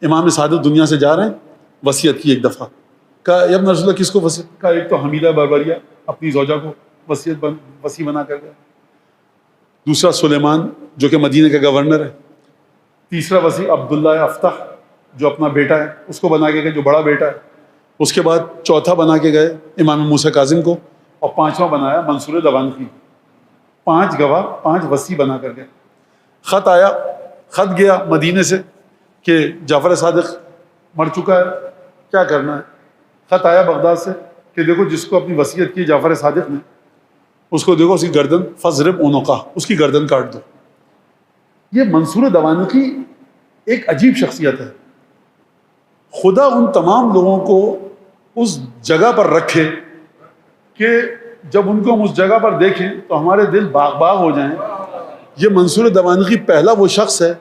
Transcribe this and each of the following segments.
امام صادق دنیا سے جا رہے ہیں, وصیت کی ایک دفعہ, کہا یا ابن رسول اللہ کس کو وصیت, کہا ایک تو حمیدہ بربریہ اپنی زوجہ کو وصی بنا کر گیا, دوسرا سلیمان جو کہ مدینہ کا گورنر ہے, تیسرا وصی عبداللہ افتح جو اپنا بیٹا ہے اس کو بنا کے گئے, جو بڑا بیٹا ہے, اس کے بعد چوتھا بنا کے گئے امام موسیٰ کاظم کو, اور پانچواں بنایا منصور دوانقی. 5 گواہ 5 وصی بنا کر گئے. خط آیا, خط گیا مدینے سے کہ جعفر صادق مر چکا ہے, کیا کرنا ہے. خط آیا بغداد سے کہ دیکھو جس کو اپنی وصیت کی جعفر صادق نے, اس کو دیکھو اس کی گردن فضرب عنقہ, اس کی گردن کاٹ دو. یہ منصور دوانقی ایک عجیب شخصیت ہے. خدا ان تمام لوگوں کو اس جگہ پر رکھے کہ جب ان کو ہم اس جگہ پر دیکھیں تو ہمارے دل باغ باغ ہو جائیں. یہ منصور دوانقی پہلا وہ شخص ہے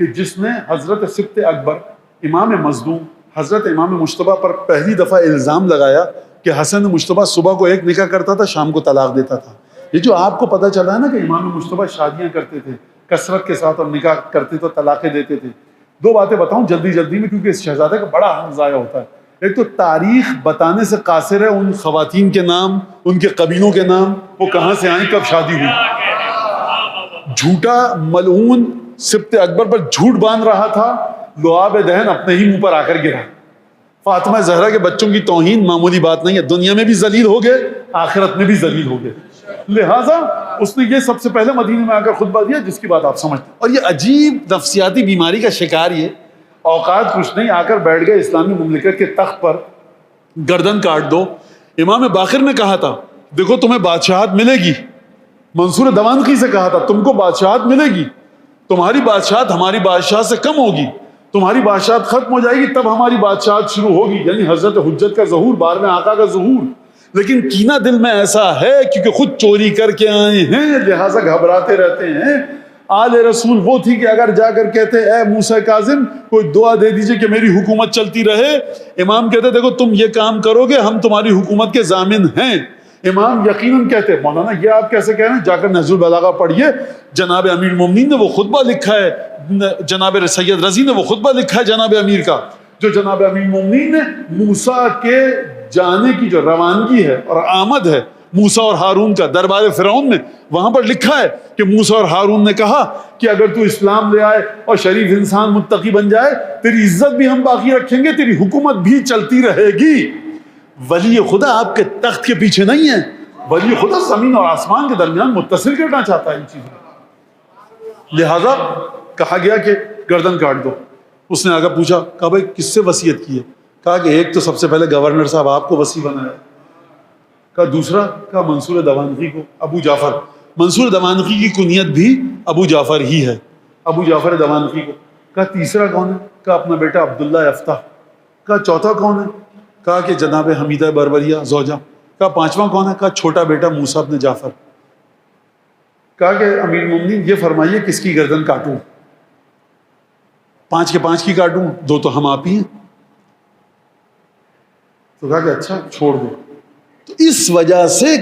کہ جس نے حضرت سبط اکبر امام مظلوم حضرت امام مجتبیٰ پر پہلی دفعہ الزام لگایا کہ حسن مجتبیٰ صبح کو ایک نکاح کرتا تھا, شام کو طلاق دیتا تھا. یہ جو آپ کو پتہ چلا ہے نا کہ امام مجتبیٰ شادیاں کرتے تھے کثرت کے ساتھ اور نکاح کرتے تو طلاقیں دیتے تھے. 2 باتیں بتاؤں جلدی جلدی میں کیونکہ اس شہزادے کا بڑا حق ضائع ہوتا ہے. ایک تو تاریخ بتانے سے قاصر ہے ان خواتین کے نام, ان کے قبیلوں کے نام, وہ کہاں سے آئیں, کب شادی ہوئی. جھوٹا ملعون سبط اکبر پر جھوٹ باندھ رہا تھا, لعاب دہن اپنے ہی منہ پر آ کر گرا. فاطمہ زہرا کے بچوں کی توہین معمولی بات نہیں ہے, دنیا میں بھی ذلیل ہو گئے, آخرت میں بھی ذلیل ہو گئے. لہٰذا اس نے یہ سب سے پہلے مدینے میں آ کر خطبہ دیا جس کی بات آپ سمجھتے ہیں. اور یہ عجیب نفسیاتی بیماری کا شکار, یہ اوقات کچھ نہیں, آ کر بیٹھ گئے اسلامی مملکت کے تخت پر, گردن کاٹ دو. امام باقر نے کہا تھا دیکھو تمہیں بادشاہت ملے گی, منصور دوانقی سے کہا تھا تم کو بادشاہت ملے گی, تمہاری بادشاہت ہماری بادشاہت سے کم ہوگی, تمہاری بادشاہت ختم ہو جائے گی تب ہماری بادشاہت شروع ہوگی, یعنی حضرت حجت کا ظہور, بعد میں آقا کا ظہور. لیکن کینہ دل میں ایسا ہے کیونکہ خود چوری کر کے آئے ہیں لہٰذا گھبراتے رہتے ہیں. آل رسول وہ تھی کہ اگر جا کر کہتے اے موسیٰ کاظم کوئی دعا دے دیجئے کہ میری حکومت چلتی رہے, امام کہتے دیکھو تم یہ کام کرو گے ہم تمہاری حکومت کے ضامن ہیں. امام یقیناً کہتے مولانا یہ آپ کیسے کہہ رہے ہیں, جا کر نہج البلاغہ پڑھیے, جناب امیر المومنین نے وہ خطبہ لکھا ہے, جناب سید رضی نے وہ خطبہ لکھا ہے جناب امیر کا, جو جناب امیر المومنین نے موسیٰ کے جانے کی جو روانگی ہے اور آمد ہے موسیٰ اور ہارون کا دربار فرعون میں, وہاں پر لکھا ہے کہ موسیٰ اور ہارون نے کہا کہ اگر تو اسلام لے آئے اور شریف انسان متقی بن جائے تیری عزت بھی ہم باقی رکھیں گے, تیری حکومت بھی چلتی رہے گی. ولی خدا آپ کے تخت کے پیچھے نہیں ہے, ولی خدا زمین اور آسمان کے درمیان متصل کرنا چاہتا ہے ان چیزوں. لہذا کہا گیا کہ گردن کاٹ دو. اس نے آگے پوچھا, کہا بھائی کس سے وصیت کی ہے, کہا کہ ایک تو سب سے پہلے گورنر صاحب آپ کو وصی بنایا, کہا دوسرا, کہا منصور دوانقی کو, ابو جعفر. منصور دوانقی کی کنیت بھی ابو جعفر ہی ہے, ابو جعفر دوانقی کو. کہا تیسرا کون ہے, کہا اپنا بیٹا عبداللہ افتح. کہا چوتھا کون ہے, کہا کہ جناب حمیدہ بربریہ زوجہ. کہا پانچواں کون ہے, کہا چھوٹا بیٹا موسیٰ ابن جعفر. کہا کہ امیر المومنین یہ فرمائیے کس کی گردن کاٹوں, 5 کے 5 کی کاٹوں, 2 تو ہم آپ ہی ہیں. تو کہا کہ اچھا چھوڑ دو. تو اس وجہ سے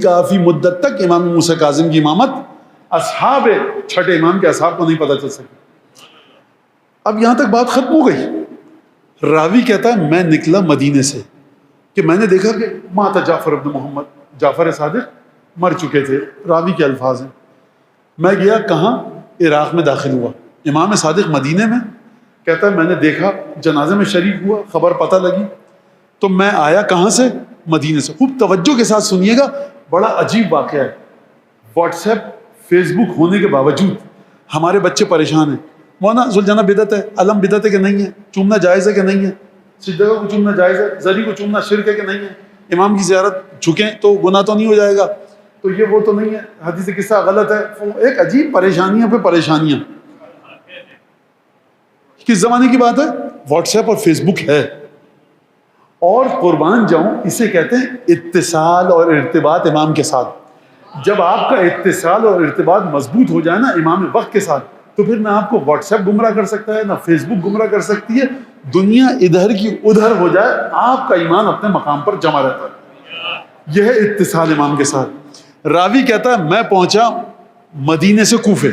کافی مدت تک امام موسیٰ کاظم کی امامت اصحاب چھٹے امام کے اصحاب کو نہیں پتہ چل سکی. اب یہاں تک بات ختم ہو گئی. راوی کہتا ہے میں نکلا مدینے سے کہ میں نے دیکھا کہ مات جعفر ابن محمد, جعفر صادق مر چکے تھے. راوی کے الفاظ ہیں. میں گیا کہاں, عراق میں داخل ہوا. امام صادق مدینے میں, کہتا ہے میں نے دیکھا, جنازے میں شریک ہوا, خبر پتہ لگی تو میں آیا کہاں سے, مدینے سے. خوب توجہ کے ساتھ سنیے گا, بڑا عجیب واقعہ ہے. واٹس ایپ فیس بک ہونے کے باوجود ہمارے بچے پریشان ہیں. مولانا ذوالجناح بدعت ہے, علم بدعت ہے کہ نہیں ہے, چومنا جائز ہے کہ نہیں ہے, سجدہ کو چومنا جائز ہے, زری کو چومنا شرک ہے کہ نہیں ہے, امام کی زیارت جھکیں تو گناہ تو نہیں ہو جائے گا, تو یہ وہ تو نہیں ہے, حدیث قصہ غلط ہے. ایک عجیب پریشانیاں پہ پریشانیاں. کس زمانے کی بات ہے, واٹس ایپ اور فیس بک ہے. اور قربان جاؤں اسے کہتے ہیں اتصال اور ارتباط امام کے ساتھ. جب آپ کا اتصال اور ارتباط مضبوط ہو جائے نا امام وقت کے ساتھ, تو پھر نہ آپ کو واٹس ایپ گمراہ کر سکتا ہے, نہ فیس بک گمراہ کر سکتی ہے. دنیا ادھر کی ادھر ہو جائے, آپ کا ایمان اپنے مقام پر جمع رہتا ہے. یہ ہے اتصال امام کے ساتھ. راوی کہتا ہے میں پہنچا مدینے سے کوفے.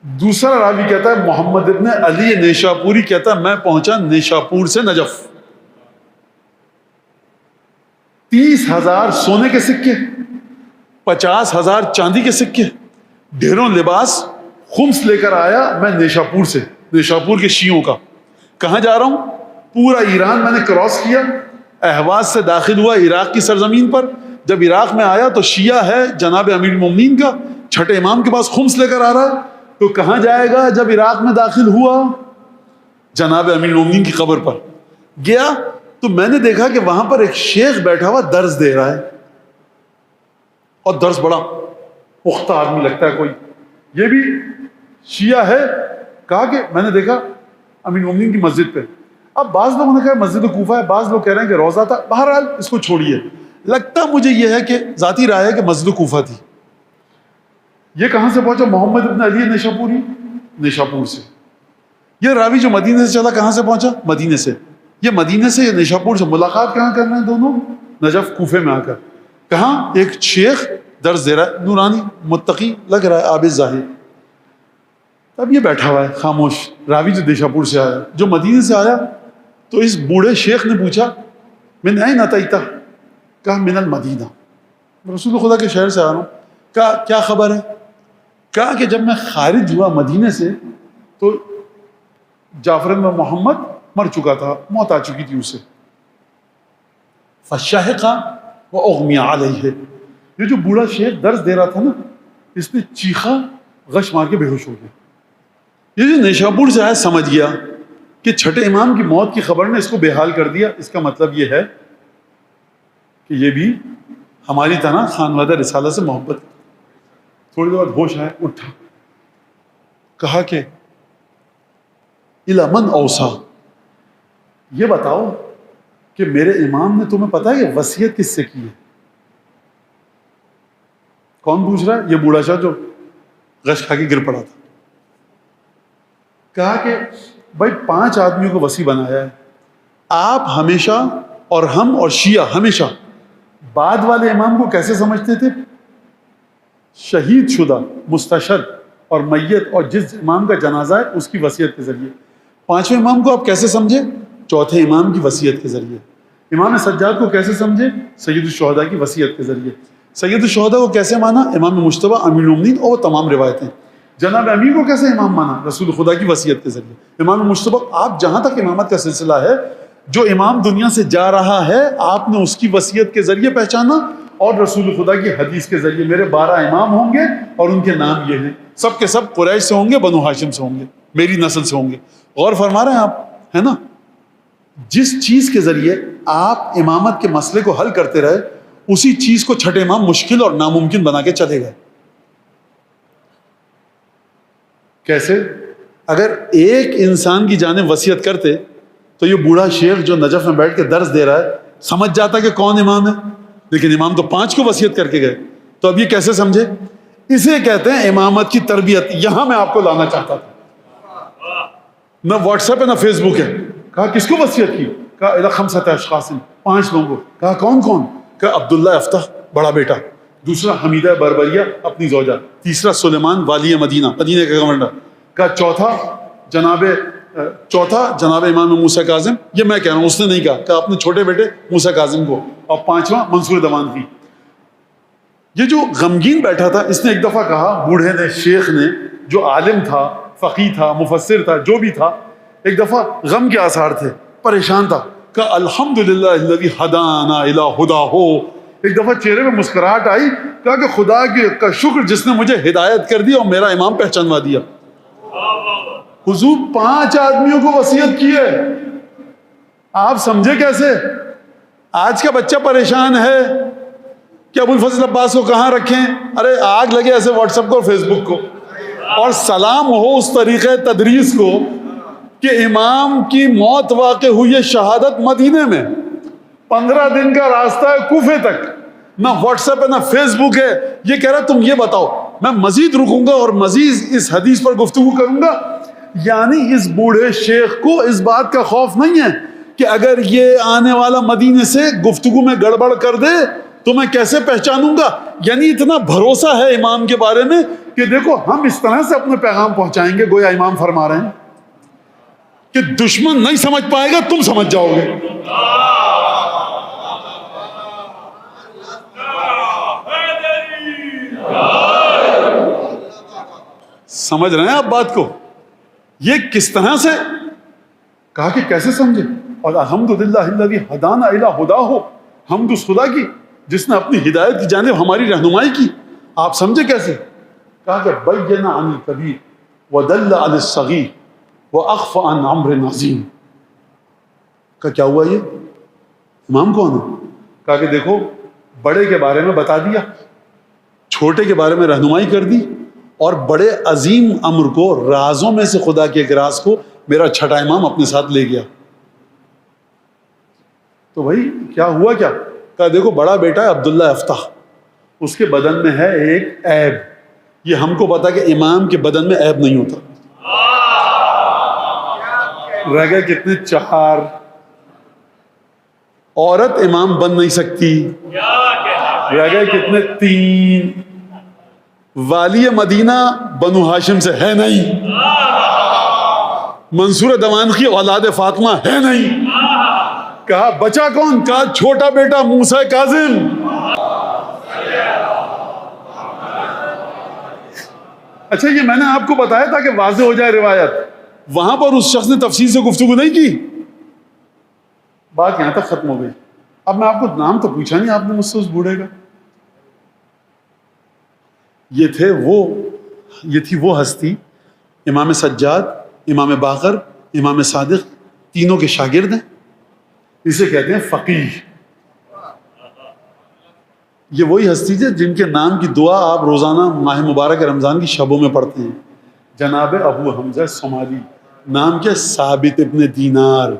دوسرا راوی کہتا ہے محمد ابن علی نیشاپوری کہتا ہے میں پہنچا نیشاپور سے نجف، 30,000 سونے کے سکے، 50,000 چاندی کے سکے، ڈھیروں لباس، خمس لے کر آیا میں نیشاپور سے، نیشاپور کے شیعوں کا۔ کہاں جا رہا ہوں؟ پورا ایران میں نے کراس کیا، اہواز سے داخل ہوا عراق کی سرزمین پر۔ جب عراق میں آیا تو شیعہ ہے جناب امیر المومنین کا، چھٹے امام کے پاس خمس لے کر آ رہا ہے، تو کہاں جائے گا؟ جب عراق میں داخل ہوا جناب امیر المومنین کی قبر پر گیا تو میں نے دیکھا کہ وہاں پر ایک شیخ بیٹھا ہوا درس دے رہا ہے، اور درس بڑا پختہ آدمی لگتا ہے کوئی، یہ بھی شیعہ ہے۔ کہا کہ میں نے دیکھا امیر المومنین کی مسجد پہ۔ اب بعض لوگوں نے کہا مسجد کوفہ ہے، بعض لوگ کہہ رہے ہیں کہ روضہ تھا، بہرحال اس کو چھوڑیے، لگتا مجھے یہ ہے کہ ذاتی رائے ہے کہ مسجد کوفہ تھی۔ یہ کہاں سے پہنچا؟ محمد ابن علی نیشاپوری، نیشاپور سے۔ یہ راوی جو مدینے سے چلا کہاں سے پہنچا؟ مدینے سے۔ یہ مدینے سے یا نیشاپور سے ملاقات کہاں کر رہے ہیں دونوں؟ نجف، کوفے میں آ کر۔ کہاں؟ ایک شیخ درس دے رہا ہے، نورانی متقی لگ رہا ہے، عابد زاہد۔ اب یہ بیٹھا ہوا ہے خاموش، راوی جو نیشاپور سے آیا، جو مدینے سے آیا، تو اس بوڑھے شیخ نے پوچھا من این اتیت؟ کہا من المدینہ، رسول خدا کے شہر سے آ رہا ہوں۔ کہا کیا خبر ہے؟ کہا کہ جب میں خارج ہوا مدینے سے تو جعفر بن محمد مر چکا تھا، موت آ چکی تھی اسے۔ فشہق واغمی علیہ، یہ جو بوڑھا شیخ درس دے رہا تھا نا، اس نے چیخا، غش مار کے بے ہوش ہو گیا۔ یہ جو نیشاپور سے آیا سمجھ گیا کہ چھٹے امام کی موت کی خبر نے اس کو بے حال کر دیا۔ اس کا مطلب یہ ہے کہ یہ بھی ہماری طرح خانوادہ رسالہ سے محبت۔ تھوڑی دیر بعد ہوش آیا، اٹھا، کہا کہ الی من اوصا، یہ بتاؤ کہ میرے امام نے تمہیں پتا ہے کہ وصیت کس سے کی ہے؟ کون پوچھ رہا ہے؟ یہ بوڑھا شاہ جو غش کھا کے گر پڑا تھا۔ کہا کہ بھائی 5 آدمیوں کو وصی بنایا ہے، آپ ہمیشہ اور ہم اور شیعہ ہمیشہ بعد والے امام کو کیسے سمجھتے تھے؟ شہید شدہ، مستشہد اور میت، اور جس امام کا جنازہ ہے اس کی وصیت کے ذریعے۔ 5ویں امام کو آپ کیسے سمجھے؟ چوتھے امام کی وصیت کے ذریعے۔ امام سجاد کو کیسے سمجھے؟ سید الشہداء کی وصیت کے ذریعے۔ سید الشہداء کو کیسے مانا؟ امام مجتبیٰ، امیر المومنین اور وہ تمام روایتیں۔ جناب امیر کو کیسے امام مانا؟ رسول خدا کی وصیت کے ذریعے۔ امام مجتبیٰ، آپ جہاں تک امامت کا سلسلہ ہے، جو امام دنیا سے جا رہا ہے آپ نے اس کی وصیت کے ذریعے پہچانا، اور رسول خدا کی حدیث کے ذریعے۔ میرے 12 امام ہوں گے اور ان کے نام یہ ہیں، سب کے سب قریش سے ہوں گے، بنو ہاشم سے ہوں گے، میری نسل سے ہوں گے۔ غور فرما رہے ہیں آپ، ہے نا؟ جس چیز کے ذریعے آپ امامت کے مسئلے کو حل کرتے رہے، اسی چیز کو چھٹے امام مشکل اور ناممکن بنا کے چلے گئے۔ کیسے؟ اگر ایک انسان کی جانب وصیت کرتے تو یہ بوڑھا شیخ جو نجف میں بیٹھ کے درس دے رہا ہے سمجھ جاتا کہ کون امام ہے، لیکن امام تو 5 کو وصیت کر کے گئے، تو اب یہ کیسے سمجھے؟ اسے کہتے ہیں امامت کی تربیت۔ یہاں میں آپ کو لانا چاہتا تھا۔ نہ واٹس ایپ ہے نہ فیس بک ہے۔ کہا کس کو وصیت کی؟ کہا الی 5 اشخاص، 5 لوگوں کو۔ کہا کون کون؟ کہا عبداللہ افتح، بڑا بیٹا، دوسرا حمیدہ بربریہ اپنی زوجہ، تیسرا سلیمان والی مدینہ، مدینہ کا گورنر، کہا چوتھا جناب امام موسیٰ کاظم، یہ میں کہہ رہا ہوں، اس نے نہیں کہا، کہ اپنے چھوٹے بیٹے موسیٰ کاظم کو، اور 5واں منصور دمانتی۔ یہ جو غمگین بیٹھا تھا، اس نے ایک دفعہ کہا، بوڑھے نے، شیخ نے، جو عالم تھا، فقیہ تھا، مفسر تھا، جو بھی تھا، ایک دفعہ غم کے آثار تھے، پریشان تھا، کہ الحمدللہ الذی ہدانا الی ہداہ۔ ایک دفعہ چہرے پہ مسکراہٹ آئی، کہا کہ خدا کا شکر جس نے مجھے ہدایت کر دی اور میرا امام پہچانوا دیا۔ حضور 5 آدمیوں کو وصیت کی ہے، آپ سمجھے کیسے؟ آج کا بچہ پریشان ہے کہ ابو الفضل عباس کو کہاں رکھیں، ارے آگ لگے ایسے واٹس ایپ کو اور فیس بک کو، اور سلام ہو اس طریقے تدریس کو کہ امام کی موت واقع ہوئی ہے شہادت مدینے میں، 15 دن کا راستہ ہے کوفے تک، نہ واٹس ایپ ہے نہ فیس بک ہے۔ یہ کہہ رہا تم یہ بتاؤ، میں مزید رکوں گا اور مزید اس حدیث پر گفتگو کروں گا۔ یعنی اس بوڑھے شیخ کو اس بات کا خوف نہیں ہے کہ اگر یہ آنے والا مدینے سے گفتگو میں گڑبڑ کر دے تو میں کیسے پہچانوں گا؟ یعنی اتنا بھروسہ ہے امام کے بارے میں کہ دیکھو ہم اس طرح سے اپنے پیغام پہنچائیں گے، گویا امام فرما رہے ہیں کہ دشمن نہیں سمجھ پائے گا، تم سمجھ جاؤ گے۔ سمجھ رہے ہیں آپ بات کو؟ یہ کس طرح سے کہا کہ کیسے سمجھے؟ اور الحمدللہ الذی ہدانا الی ھداہ، حمد اس خدا کی جس نے اپنی ہدایت کی جانب ہماری رہنمائی کی۔ آپ سمجھے کیسے؟ کہا کہ بین عن الکبیر ودل علی الصغیر واخف عن امر عظیم۔ کا کیا ہوا؟ یہ امام کون ہے؟ کہا کہ دیکھو بڑے کے بارے میں بتا دیا، چھوٹے کے بارے میں رہنمائی کر دی، اور بڑے عظیم امر کو، رازوں میں سے خدا کے ایک راز کو میرا چھٹا امام اپنے ساتھ لے گیا۔ تو بھائی کیا ہوا؟ کیا کہا؟ دیکھو بڑا بیٹا ہے عبداللہ افتح، اس کے بدن میں ہے ایک عیب۔ یہ ہم کو پتا کہ امام کے بدن میں عیب نہیں ہوتا۔ رہ گئے کتنے؟ 4۔ عورت امام بن نہیں سکتی۔ رہ گئے کتنے؟ 3۔ والی مدینہ بنو ہاشم سے ہے نہیں، منصور دوانخی اولاد فاطمہ ہے نہیں۔ کہا بچا کون؟ کہا چھوٹا بیٹا موسیٰ کاظم۔ اچھا یہ میں نے آپ کو بتایا تھا کہ واضح ہو جائے روایت، وہاں پر اس شخص نے تفصیل سے گفتگو نہیں کی، بات یہاں تک ختم ہو گئی۔ اب میں آپ کو نام تو پوچھا نہیں آپ نے مجھ سے اس بوڑھے کا۔ یہ تھی وہ ہستی، امام سجاد، امام باقر، امام صادق، تینوں کے شاگرد ہیں۔ اسے کہتے ہیں فقیہ۔ یہ وہی ہستی ہے جن کے نام کی دعا آپ روزانہ ماہ مبارک رمضان کی شبوں میں پڑھتے ہیں۔ جناب ابو حمزہ صومالی، نام کیا؟ ثابت ابن دینار۔